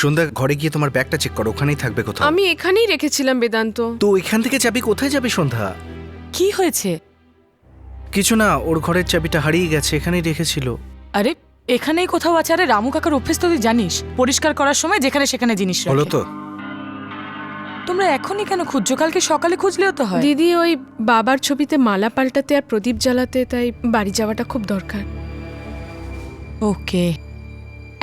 সন্ধ্যা ঘরে গিয়ে তোমার ব্যাগটা চেক করো, ওখানেই থাকবে কোথাও। আমি এখানেই রেখেছিলাম বেদান্ত। তো এখান থেকে চাবি কোথায় যাবে সন্ধ্যা? কি হয়েছে? কিছু না, ওর ঘরের চাবিটা হারিয়ে গেছে, এখানেই রেখেছিল। আরে এখানেই কোথাও আছে। আরে রামু কাকার অভ্যেস তো তুই জানিস, পরিষ্কার করার সময় যেখানে সেখানে জিনিস হলো রাখে। তো? তোমরা এখনই কেন খুঁজছো? কালকে সকালে খুঁজলেও তো হয়। দিদি ওই বাবার ছবিতে মালা পাল্টাতে আর প্রদীপ জ্বালাতে, তাই বাড়ি যাওয়াটা খুব দরকার। ওকে,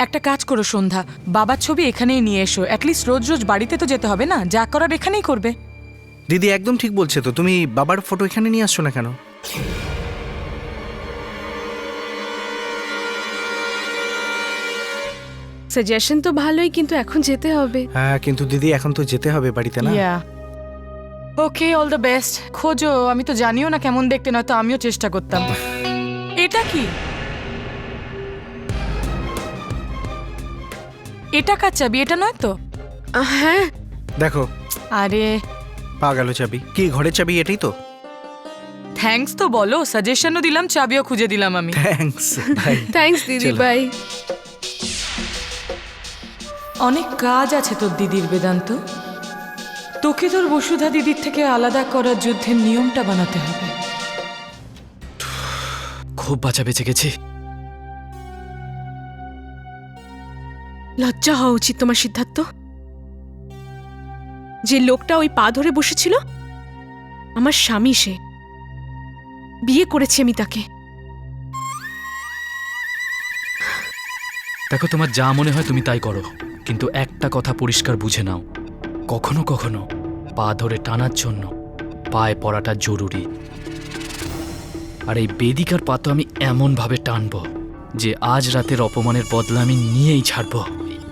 একটা কাজ করো সন্ধ্যা, বাবার ছবি এখানেই নিয়ে এসো। অ্যাটলিস্ট রোজ রোজ বাড়িতে তো যেতে হবে না, যা করার এখানেই করবে। দিদি একদম ঠিক বলছে তো, তুমি বাবার ফটো এখানে নিয়ে আসছো না কেন? সাজেশন তো ভালোই, কিন্তু এখন যেতে হবে। হ্যাঁ কিন্তু দিদি এখন তো যেতে হবে বাড়িতে না? ওকে, অল দ্য বেস্ট। খোঁজো, আমি তো জানিও না কেমন দেখতে, নয়তো আমিও চেষ্টা করতাম। এটা কি? এটা কার চাবি? এটা নয় তো? হ্যাঁ। দেখো, আরে পা গেল চাবি। কি ঘরের চাবি এটাই তো? থ্যাঙ্কস তো বলো, সাজেশনও দিলাম, চাবিও খুঁজে দিলাম আমি। থ্যাঙ্কস ভাই। থ্যাঙ্কস দিদি চলো। ভাই। অনেক কাজ আছে তোর দিদির বেদান্ত। তোকে তোর বসুধা দিদির থেকে আলাদা করার যুদ্ধের নিয়মটা বানাতে হবে। খুব বাঁচা বেঁচে গেছি। লজ্জা হওয়া উচিত তোমার সিদ্ধার্থ। যে লোকটা ওই পা ধরে বসেছিল আমার স্বামী, সে বিয়ে করেছি আমি তাকে। দেখো, তোমার যা মনে হয় তুমি তাই করো, কিন্তু একটা কথা পরিষ্কার বুঝে নাও, কখনো কখনো পা ধরে টানার জন্য পায়ে পড়াটা জরুরি। আর এই বেদিকার পা তো আমি এমনভাবে টানবো যে আজ রাতের অপমানের বদলা আমি নিয়েই ছাড়বো।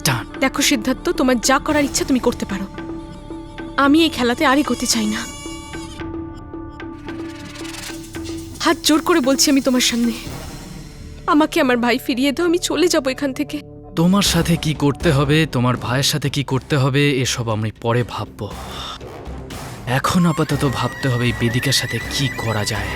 টান। দেখো সিদ্ধার্থ, তোমার যা করার ইচ্ছা তুমি করতে পারো, আমি এই খেলাতে আর এগোতে চাই না। হাত জোর করে বলছি আমি তোমার সামনে, আমাকে আমার ভাই ফিরিয়ে দাও, আমি চলে যাব এখান থেকে। তোমার সাথে কি করতে হবে, তোমার ভাইয়ের সাথে কি করতে হবে, এসব আমি পরে ভাববো। এখন আপাতত ভাবতে হবে এই বেদিকার সাথে কি করা যায়।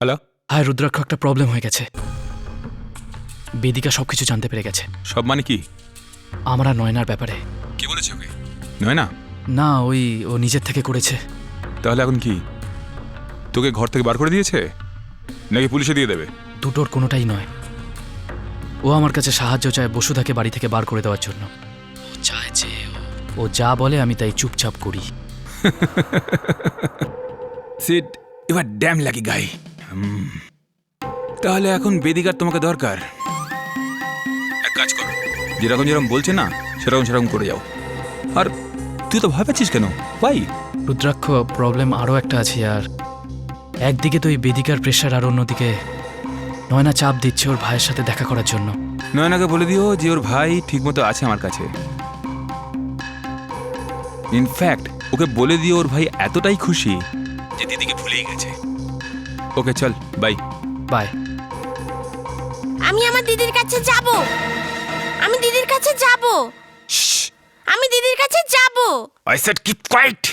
হ্যালো। হায় রুদ্রাক্ষ, একটা প্রবলেম হয়ে গেছে। বেদিকা সবকিছু জানতে পেরে গেছে। সব মানে কি? আমরা নয়নার ব্যাপারে। কি বলেছে ওকে? নয় না? না, ও নিজের থেকে করেছে। তাহলে এখন কি, তোকে ঘর থেকে বার করে দিয়েছে নাকি পুলিশে দিয়ে দেবে? দুটোর কোনোটাই নয়। ও আমার কাছে সাহায্য চায় বসুধাকে বাড়ি থেকে বার করে দেওয়ার জন্য। ও চায় যে ও যা বলে আমি তাই চুপচাপ করি। সিট এবার ড্যাম লাগি গাই। তাহলে এখন বেদিকার তোমাকে দরকার। এক কাজ করো, যেরকম যেরকম বলছে না সেরকম করে যাও। আর তুই তো ভয় পাচ্ছিস কেন ভাই? রুদ্রাক্ষ, প্রবলেম আরও একটা আছে। আর একদিকে তো এই বেদিকার প্রেশার, আর অন্যদিকে নয়না চাপ দিচ্ছে ওর ভাইয়ের সাথে দেখা করার জন্য। নয়নাকে বলে দিও যে ওর ভাই ঠিকমতো আছে আমার কাছে। ইনফ্যাক্ট ওকে বলে দিও ওর ভাই এতটাই খুশি যে দিদিকে ভুলেই গেছে। ওকে চল, বাই বাই। আমি আমার দিদির কাছে যাব। আমি দিদির কাছে যাব। আমি দিদির কাছে যাব। I said keep quiet.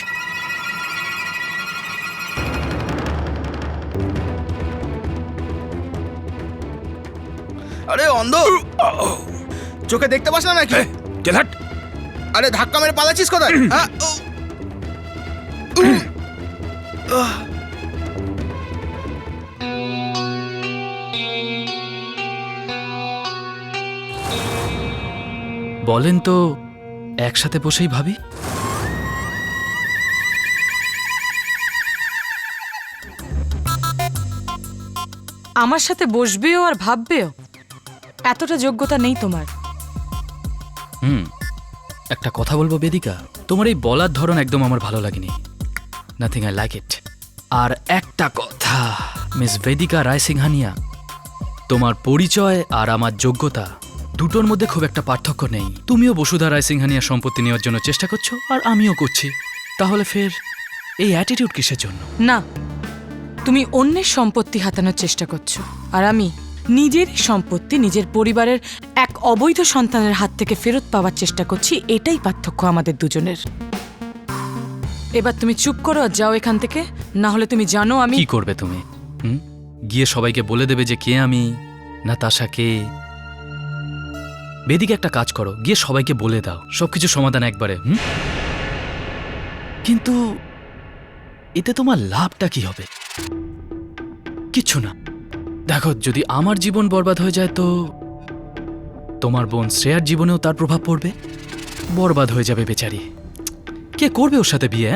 আরে অন্ধ, চোখে দেখতে পাস না নাকি? চল হাট। আরে ধাক্কা মেরে পালাচ্ছিস কোথায়? হ্যাঁ, বলেন তো, একসাথে বসেই ভাবি। আমার সাথে বসবেও আর ভাববেও, এতটা যোগ্যতা নেই তোমার। একটা কথা বলবো বেদিকা, তোমার এই বলার ধরন একদম আমার ভালো লাগেনি। Nothing I like it. আর একটা কথা, মিস বেদিকা রায়সিংহানিয়া, তোমার পরিচয় আর আমার যোগ্যতা দুটোর মধ্যে খুব একটা পার্থক্য নেই। তুমিও বসুধা রায়সিংহানিয়ার সম্পত্তি নেওয়ার জন্য চেষ্টা করছো, আর আমিও করছি। তাহলে ফের এই অ্যাটিটিউড কিসের জন্য? না, তুমি অন্যের সম্পত্তি হাতানোর চেষ্টা করছো, আর আমি নিজেরই সম্পত্তি নিজের পরিবারের এক অবৈধ সন্তানের হাত থেকে ফেরত পাওয়ার চেষ্টা করছি। এটাই পার্থক্য আমাদের দুজনের। এবার তুমি চুপ করো আর যাও এখান থেকে, না হলে তুমি জানো আমি কি করবে তুমি? গিয়ে সবাইকে বলে দেবে যে কে আমি, নাতাশা কে? বেদিকে একটা কাজ করো, গিয়ে সবাইকে বলে দাও সবকিছু সমাধান একবারে। কিন্তু এতে তোমার লাভটা কি হবে? কিচ্ছু না। দেখো, যদি আমার জীবন বরবাদ হয়ে যায় তো তোমার বোন শ্রেয়ার জীবনেও তার প্রভাব পড়বে, বরবাদ হয়ে যাবে বেচারি। কে করবে ওর সাথে বিয়ে?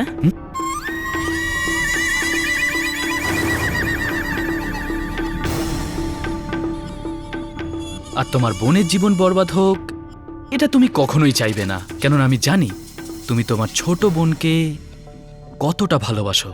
আর তোমার বোনের জীবন বরবাদ হোক এটা তুমি কখনোই চাইবে না, কেননা আমি জানি তুমি তোমার ছোট বোনকে কতটা ভালোবাসো।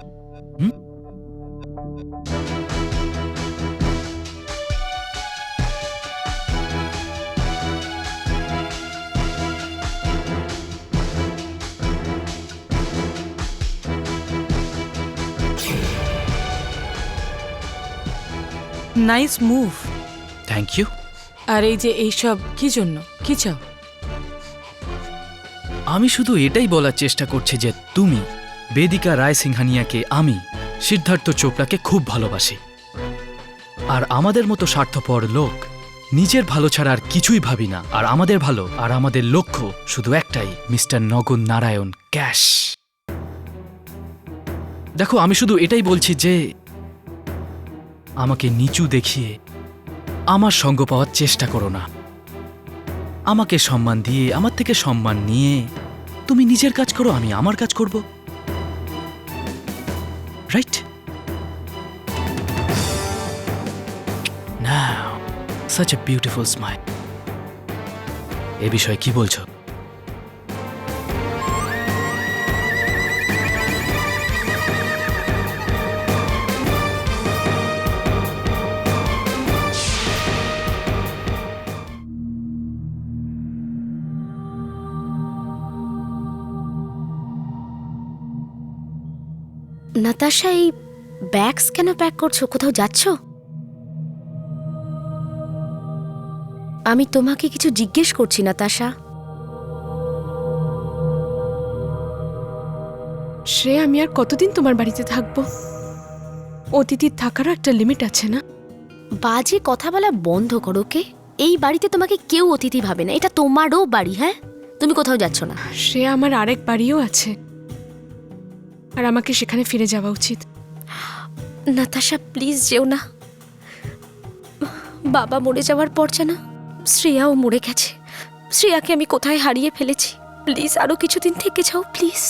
Nice move. Thank you. আর এই যে এইসব কি জন্য, কি চাও? আমি শুধু এটাই বলার চেষ্টা করছি যে তুমি বেদিকা রায় সিংহানিয়াকে, আমি সিদ্ধার্থ চোপড়াকে খুব ভালোবাসি। আর আমাদের মতো স্বার্থপর লোক নিজের ভালো ছাড়া আর কিছুই ভাবি না। আর আমাদের ভালো আর আমাদের লক্ষ্য শুধু একটাই, মিস্টার নগন নারায়ণ ক্যাশ। দেখো, আমি শুধু এটাই বলছি যে আমাকে নিচু দেখিয়ে আমার সঙ্গ পাওয়ার চেষ্টা করো না। আমাকে সম্মান দিয়ে, আমার থেকে সম্মান নিয়ে তুমি নিজের কাজ করো, আমি আমার কাজ করব। Right? Now, such a beautiful smile. এ বিষয়ে কি বলছো? নাতাশা, এই ব্যাগস কেন প্যাক করছো? কোথাও যাচ্ছ? আমি তোমাকে কিছু জিজ্ঞেস করছি নাতাশা। শ্রেয়া, আমি আর কতদিন তোমার বাড়িতে থাকবো? অতিথির থাকারও একটা লিমিট আছে না? বাজে কথা বলা বন্ধ করো, কে? এই বাড়িতে তোমাকে কেউ অতিথি ভাবে না, এটা তোমারও বাড়ি। হ্যাঁ, তুমি কোথাও যাচ্ছ না। শ্রেয়া, আমার আরেক বাড়িও আছে, আর আমাকে সেখানে ফিরে যাওয়া উচিত। নাতাশা, প্লিজ যেও না। বাবা মরে যাওয়ার পর যেন শ্রেয়াও মরে গেছে। শ্রেয়াকে আমি কোথায় হারিয়ে ফেলেছি। প্লিজ আরো কিছুদিন থেকে যাও, প্লিজ।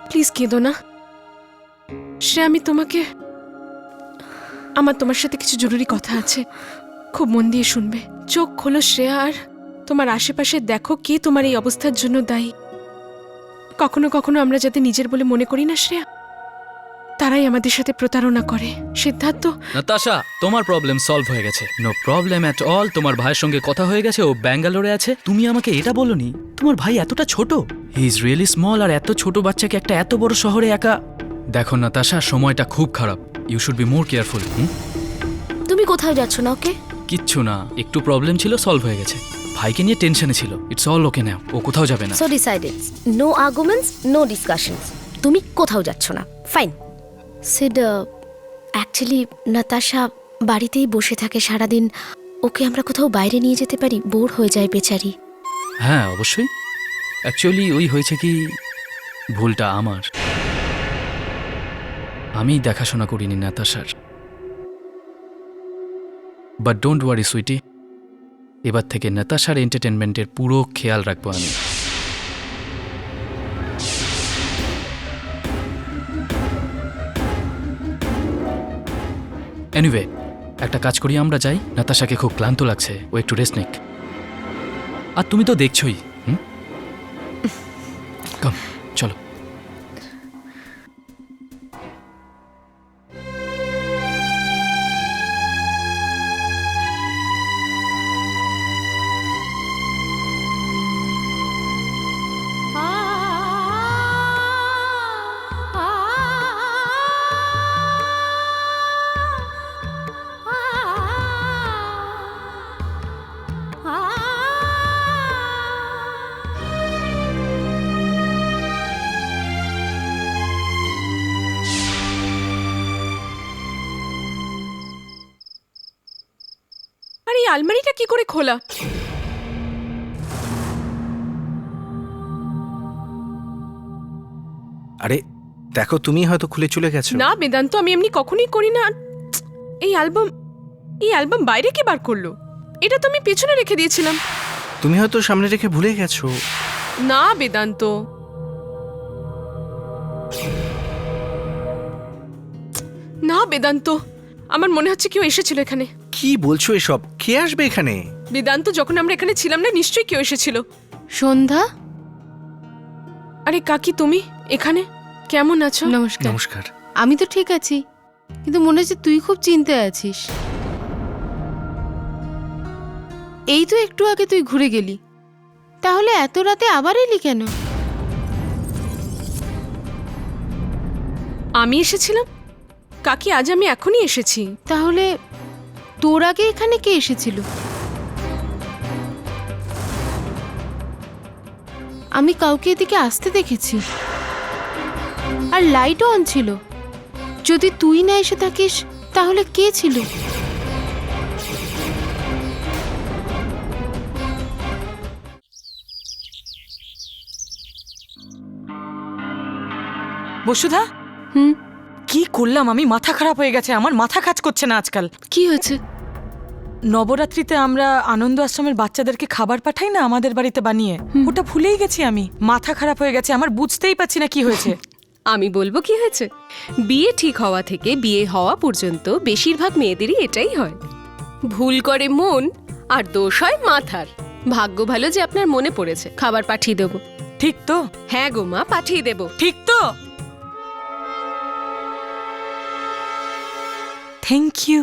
প্লিজ কেঁদো না শ্রেয়া, আমি তোমাকে, আমার তোমার সাথে কিছু জরুরি কথা আছে, খুব মন দিয়ে শুনবে। চোখ খোলো শ্রেয়া, আর তোমার আশেপাশে দেখো কে তোমার এই অবস্থার জন্য দায়ী। কখনো কখনো আমরা যাতে নিজের বলে মনে করি না শ্রেয়া, তারাই আমাদের সাথে প্রতারণা করে। সিদ্ধার্থ, নাতাশা, তোমার প্রবলেম সলভ হয়ে গেছে। No problem at all. তোমার ভাইয়ের সঙ্গে কথা হয়ে গেছে, ও ব্যাঙ্গালোরে আছে। তুমি আমাকে এটা বলনি তোমার ভাই এতটা ছোট? He is really small. আর এত ছোট বাচ্চাকে একটা এত বড় শহরে একা। দেখো নাতাশা, সময়টা খুব খারাপ। You should be more careful. তুমি কোথাও যাচ্ছ না? ওকে, কিচ্ছু না, একটু প্রবলেম ছিল, সলভ হয়ে গেছে। ভাইকে নিয়ে টেনশনে ছিল। ইটস অল ওকে নাও, ও কোথাও যাবে না। So decided, no arguments, no discussions. তুমি কোথাও যাচ্ছ না, ফাইন। সিড, অ্যাকচুয়ালি নাতাশা বাড়িতেই বসে থাকে সারাদিন। ওকে আমরা কোথাও বাইরে নিয়ে যেতে পারি? বোর হয়ে যায় বেচারি। হ্যাঁ অবশ্যই। অ্যাকচুয়ালি ওই হয়েছে কি, ভুলটা আমার। আমি দেখাশোনা করিনি নাতাশার। বাট ডোন্ট ওয়ারি সুইটি, এবার থেকে নাতাশার এন্টারটেনমেন্টের পুরো খেয়াল রাখবো আমি। এনিওয়ে, একটা কাজ করি, আমরা যাই। নাতাশাকে খুব ক্লান্ত লাগছে, ও একটু রেস্ট নিক। আর তুমি তো দেখছোই। কাম, চলো। আলমারিটা কি করে খোলা? আরে দেখো, তুমি হয়তো খুলে চলে গেছো। না বেদান্ত, আমি এমনি কখনোই করি না। এই অ্যালবাম বাইরে কে বার করলো? এটা তো আমি পেছনে রেখে দিয়েছিলাম। তুমি হয়তো সামনে রেখে ভুলে গেছো। না বেদান্ত, না বেদান্ত, আমার মনে হচ্ছে কেউ এসেছিল এখানে। কি বলছো এসব? কে আসবে এখানে? বেদান্ত, যখন আমরা এখানে ছিলাম না, নিশ্চয়ই কেউ এসেছিল। সন্ধ্যা, আরে কাকি, তুমি এখানে কেমন আছো? নমস্কার। নমস্কার। আমি তো ঠিক আছি, কিন্তু মনে হচ্ছে তুই খুব চিন্তায় আছিস। এই তো একটু আগে তুই ঘুরে গেলি, তাহলে এত রাতে আবার এলি কেন? আমি এসেছিলাম কাকি, আজ আমি এখনই এসেছি। তাহলে তোর আগে এখানে কে এসেছিল? আমি কাউকে এদিকে আসতে দেখেছি, আর লাইটও অন ছিল। যদি তুই না এসে থাকিস তাহলে কে ছিল? বসুধা, হুম, কি করলাম আমি? মাথা খারাপ হয়ে গেছে আমার, মাথা কাজ করছে না আজকাল। কি হয়েছে? নবরাত্রিতে আমরা আনন্দ আশ্রমের বাচ্চাদেরকে খাবার পাঠাই না আমাদের বাড়িতে বানিয়ে, ওটা ভুলেই গেছি আমি। মাথা খারাপ হয়ে গেছে আমার, বুঝতেই পারছি না কি হয়েছে। আমি বলবো কি হয়েছে। বিয়ে ঠিক হওয়া থেকে বিয়ে হওয়া পর্যন্ত বেশিরভাগ মেয়েদেরই এটাই হয়। ভুল করে মন আর দোষ হয় মাথার। ভাগ্য ভালো যে আপনার মনে পড়েছে। খাবার পাঠিয়ে দেবো। ঠিক তো? হ্যাঁ গো মা, পাঠিয়ে দেবো। ঠিক তো? Thank you.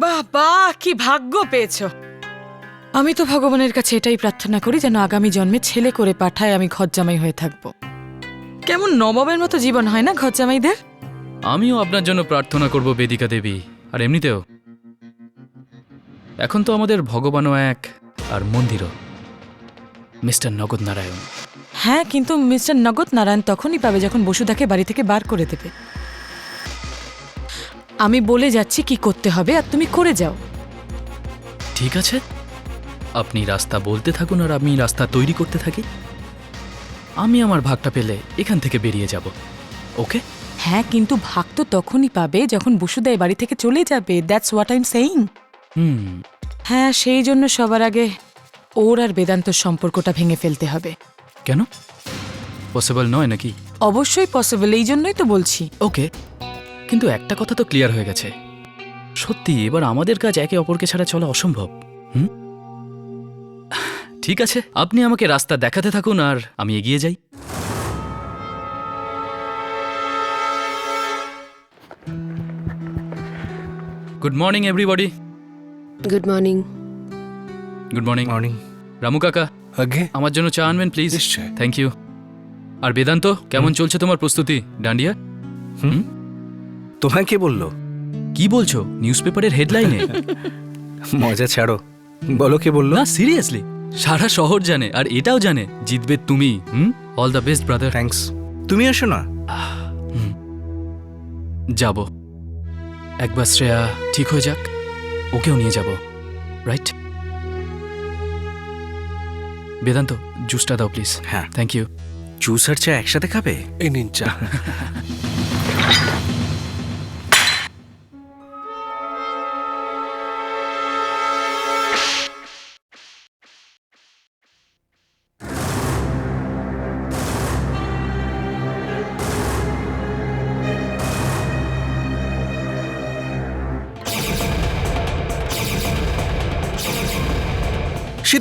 বাবা, কি ভাগ্য পেয়েছো। আমি তো ভগবানের কাছে এটাই প্রার্থনা করি যেন আগামী জন্মে ছেলে করে পাঠায় আমি ঘরজামাই হয়ে থাকবো। কেমন নবাবের মতো জীবন হয় না ঘরজামাইদের? আমিও আপনার জন্য প্রার্থনা করব বেদিকা দেবী। আর এমনিতেও এখন তো আমাদের ভগবানও এক, আর মন্দিরও, মিস্টার নগদ নারায়ণ। হ্যাঁ, কিন্তু মিস্টার নগদ নারায়ণ তখনই পাবে যখন বসুধাকে বাড়ি থেকে বার করে দেবে। আমি বলে যাচ্ছি কি করতে হবে, আর তুমি করে যাও। ঠিক আছে, আপনি রাস্তা বলতে থাকুন আর আমি রাস্তা তৈরি করতে থাকি। আমি আমার ভাগটা পেলে এখান থেকে বেরিয়ে যাব। ওকে? হ্যাঁ, কিন্তু ভাগ তো তখনই পাবে যখন বসুধা এই বাড়ি থেকে চলে যাবে। That's what I am saying. হ্যাঁ, সেই জন্য সবার আগে ওর আর বেদান্তর সম্পর্কটা ভেঙে ফেলতে হবে। কেন? পসিবল নয় নাকি? অবশ্যই পসিবল, এই জন্যই তো বলছি। ওকে, কিন্তু একটা কথা তো ক্লিয়ার হয়ে গেছে, সত্যি এবার আমাদের কাজ একে অপরকে ছাড়া চলা অসম্ভব। ঠিক আছে, আপনি আমাকে রাস্তা দেখাতে থাকুন আর আমি এগিয়ে যাই। Good morning everybody. Good morning. Good morning. Morning. Ramu কাকা, আগে আমার জন্য চা আনবেন প্লিজ। নিশ্চয়। Thank you. আর বেদান্ত, কেমন চলছে তোমার প্রস্তুতি ডান্ডিয়া? তোমায় কে বললো? কি বলছো? নিউজ পেপারের হেডলাইনে? মজা ছাড়ো, বলো কে বললো? না সিরিয়াসলি, সারা শহর জানে আর এটাও জানে জিতবে তুমি। All the best brother. Thanks. তুমি আসো না। যাব, একবার শ্রেয়া ঠিক হয়ে যাক, ওকেও নিয়ে যাব, রাইট? বেদান্ত, জুসটা দাও প্লিজ। হ্যাঁ। Thank you. জুস আর চা একসাথে খাবে? এই নিন চা।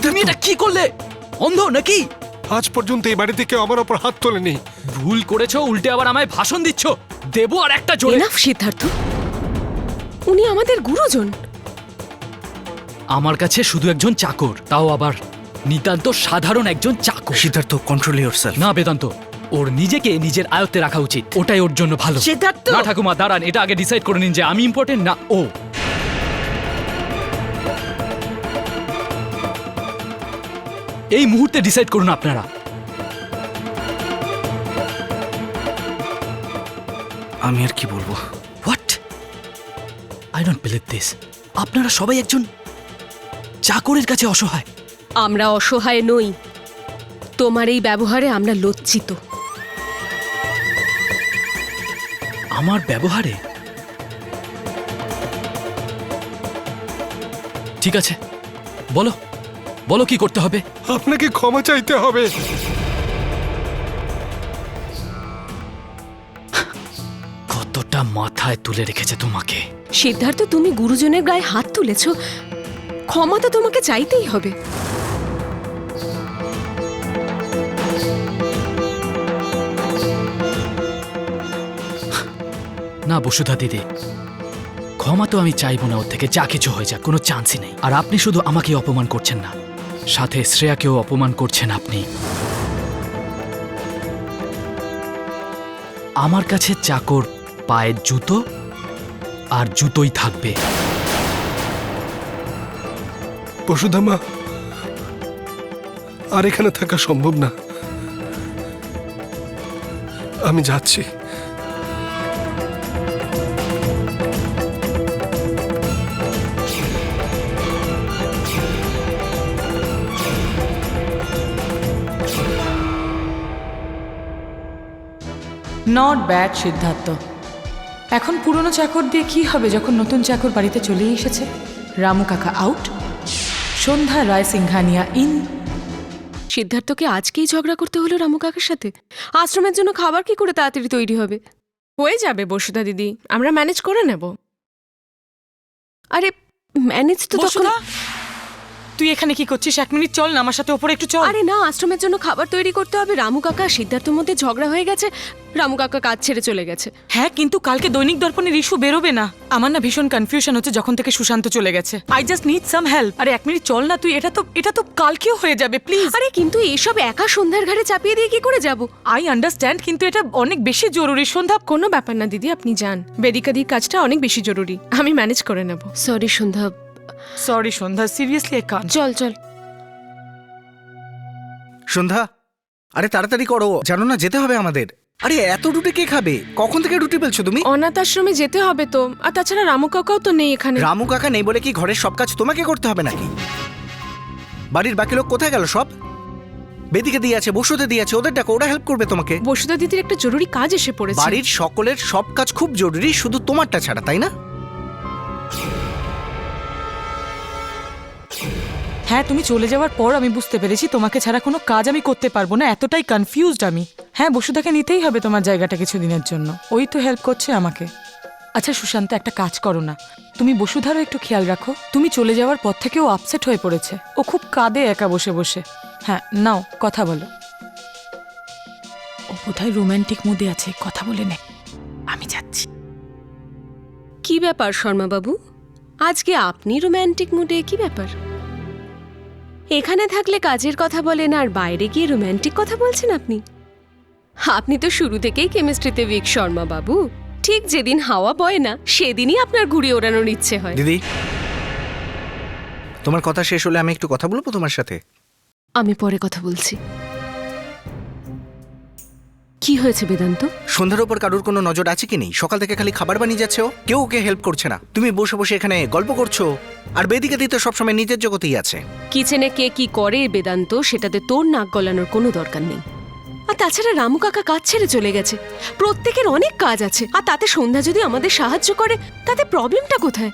তুমি এটা কি করলে? অন্ধ নাকি? আজ পর্যন্ত এই বাড়িতে কেউ আমার ওপর হাত তোলেনি। ভুল করেছো, উল্টে আবার আমায় ভাষণ দিচ্ছ। দেবো আর একটা জোরে। এনাফ সিদ্ধার্থ, উনি আমাদের গুরুজন। আমার কাছে শুধু একজন চাকর, তাও আবার নিতান্ত সাধারণ একজন চাকর। Siddharth, control yourself. না বেদান্ত, ওর নিজেকে নিজের আয়ত্তে রাখা উচিত, ওটাই ওর জন্য ভালো। সিদ্ধার্থ! না ঠাকুমা দাঁড়ান, এটা আগে ডিসাইড করে নিন যে আমি ইম্পর্টেন্ট না ও। এই মুহূর্তে ডিসাইড করুন আপনারা। আমি আর কি বলবো? What? I don't believe this. আপনারা সবাই একজন চাকরের কাছে অসহায়। আমরা অসহায় নই, তোমার এই ব্যবহারে আমরা লজ্জিত। আমার ব্যবহারে? ঠিক আছে, বলো বলো কি করতে হবে। আপনাকে ক্ষমা চাইতে হবে। কতটা মাথায় তুলে রেখেছে তোমাকে। সিদ্ধার্থ, তুমি গুরুজনের গায়ে হাত তুলেছ, ক্ষমা তো তোমাকে চাইতেই হবে। না বসুধা দিদি, ক্ষমা তো আমি চাইবো না ওর থেকে, যা কিছু হয়ে যাক, কোনো চান্সই নেই। আর আপনি শুধু আমাকে অপমান করছেন না, সাথে শ্রেয়াকেও অপমান করছেন আপনি। আমার কাছে চাকর পায়ের জুতো আর জুতোই থাকবে। বসুধামা, আর এখানে থাকা সম্ভব না। আমি যাচ্ছি। Not bad Siddharth. এখন পুরনো চাকর দিয়ে কি হবে যখন নতুন চাকর বাড়িতে চলেই এসেছে? রামু কাকা আউট, সন্ধ্যা রায় সিংহানিয়া ইন। সিদ্ধার্থকে আজকেই ঝগড়া করতে হলো রামু কাকার সাথে? আশ্রমের জন্য খাবার কি করে তাড়াতাড়ি তৈরি হবে? হয়ে যাবে বসুধা দিদি, আমরা ম্যানেজ করে নেব। আরে ম্যানেজ তো তখন। বসুধা, তুই এখানে কি করছিস? 1 মিনিট চল না আমার সাথে, ওপরে একটু চল। আরে না, আশ্রমের জন্য খাবার তৈরি করতে হবে। রামু কাকা আর সিদ্ধার্থর মধ্যে ঝগড়া হয়ে গেছে, রামু কাকা কাজ ছেড়ে চলে গেছে। হ্যাঁ, কিন্তু কালকে দৈনিক দর্পণের ইস্যু বেরোবে না? আমার না ভীষণ কনফিউশন হচ্ছে যখন থেকে সুশান্ত চলে গেছে। I just need some help. আরে 1 মিনিট চল না তুই, এটা তো কালকেও হয়ে যাবে প্লিজ। আরে কিন্তু এসব একা সন্ধ্যার ঘাড়ে চাপিয়ে দিয়ে কি করে যাব? আই আন্ডারস্ট্যান্ড, কিন্তু এটা অনেক বেশি জরুরি। সন্ধ্যা, কোনো ব্যাপার না দিদি, আপনি যান। বেদিকাদির কাজটা অনেক বেশি জরুরি, আমি ম্যানেজ করে নেব। Sorry Sandhya. Sorry Sandhya, seriously I can't. চল চল। সন্ধ্যা, আরে তাড়াতাড়ি করো, জানো না যেতে হবে আমাদের। আরে এত রুটি কে খাবে? কখন থেকে রুটি বেলছো তুমি? অনাথ আশ্রমে যেতে হবে তো, আর তাছাড়া রামু কাকাও তো নেই এখানে। রামু কাকা নেই বলে কি ঘরের সব কাজ তোমাকে করতে হবে নাকি? বাড়ির বাকি লোক কোথায় গেল সব? বেদিকে দিয়ে আছে, বসুতে দিয়ে আছে, ওদের ডাকো, ওরা হেল্প করবে তোমাকে। বসুধা দিদির একটা জরুরি কাজ এসে পড়েছে। বাড়ির সকলের সব কাজ খুব জরুরি, শুধু তোমারটা ছাড়া, তাই না? হ্যাঁ, তুমি চলে যাওয়ার পর আমি বুঝতে পেরেছি তোমাকে ছাড়া কোনো কাজ আমি করতে পারবো না, এতটাই কনফিউজড আমি। হ্যাঁ, বসুধাকে নিতেই হবে তোমার জায়গাটা কিছুদিনের জন্য, ওই তো হেল্প করছে আমাকে। আচ্ছা সুশান্ত, একটা কাজ করো না, তুমি বসুধারও একটু খেয়াল রাখো। তুমি চলে যাওয়ার পর থেকে ও আপসেট হয়ে পড়েছে, ও খুব কাঁদে একা বসে বসে। হ্যাঁ নাও, কথা বলো। ও বোধহয় রোম্যান্টিক মুডে আছে, কথা বলে নে। আমি যাচ্ছি। কি ব্যাপার শর্মা বাবু, আজকে আপনি রোম্যান্টিক মুডে? কি ব্যাপার? এখানে থাকলে কাজের কথা বলেন আর বাইরে গিয়ে রোম্যান্টিক কথা বলছেন আপনি? আপনি তো শুরু থেকেই কেমিস্ট্রিতে উইক শর্মা বাবু। ঠিক যেদিন হাওয়া বয় না সেদিনই আপনার ঘুড়ি ওড়ানোর ইচ্ছে হয়। দিদি, তোমার কথা শেষ হলে আমি একটু কথা বলবো তোমার সাথে। আমি পরে কথা বলছি। কি হয়েছে বেদান্ত? সন্ধ্যার উপর কারোর কোনো নজর আছে কি নেই? সকাল থেকে খালি খাবার বানিয়ে যাচ্ছে ও, কেউ ওকে হেল্প করছে না। তুমি বসে বসে এখানে গল্প করছো, আর বেদিকা দিতে সবসময় নিজের জগতেই আছে। কিচেনে কে কি করে বেদান্ত, সেটাতে তোর নাক গলানোর কোনো দরকার নেই। আর তাছাড়া রামু কাকা কাজ ছেড়ে চলে গেছে, প্রত্যেকের অনেক কাজ আছে, আর তাতে সন্ধ্যা যদি আমাদের সাহায্য করে তাতে প্রবলেমটা কোথায়?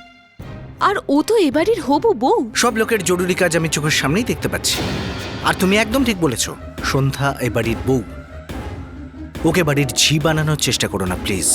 আর ও তো এবাড়ির হবু বউ। সব লোকের জরুরি কাজ আমি চোখের সামনেই দেখতে পাচ্ছি। আর তুমি একদম ঠিক বলেছো, সন্ধ্যা এ বাড়ির বউ, ওকে বাড়ির ঝি বানানোর চেষ্টা করো না প্লিজ।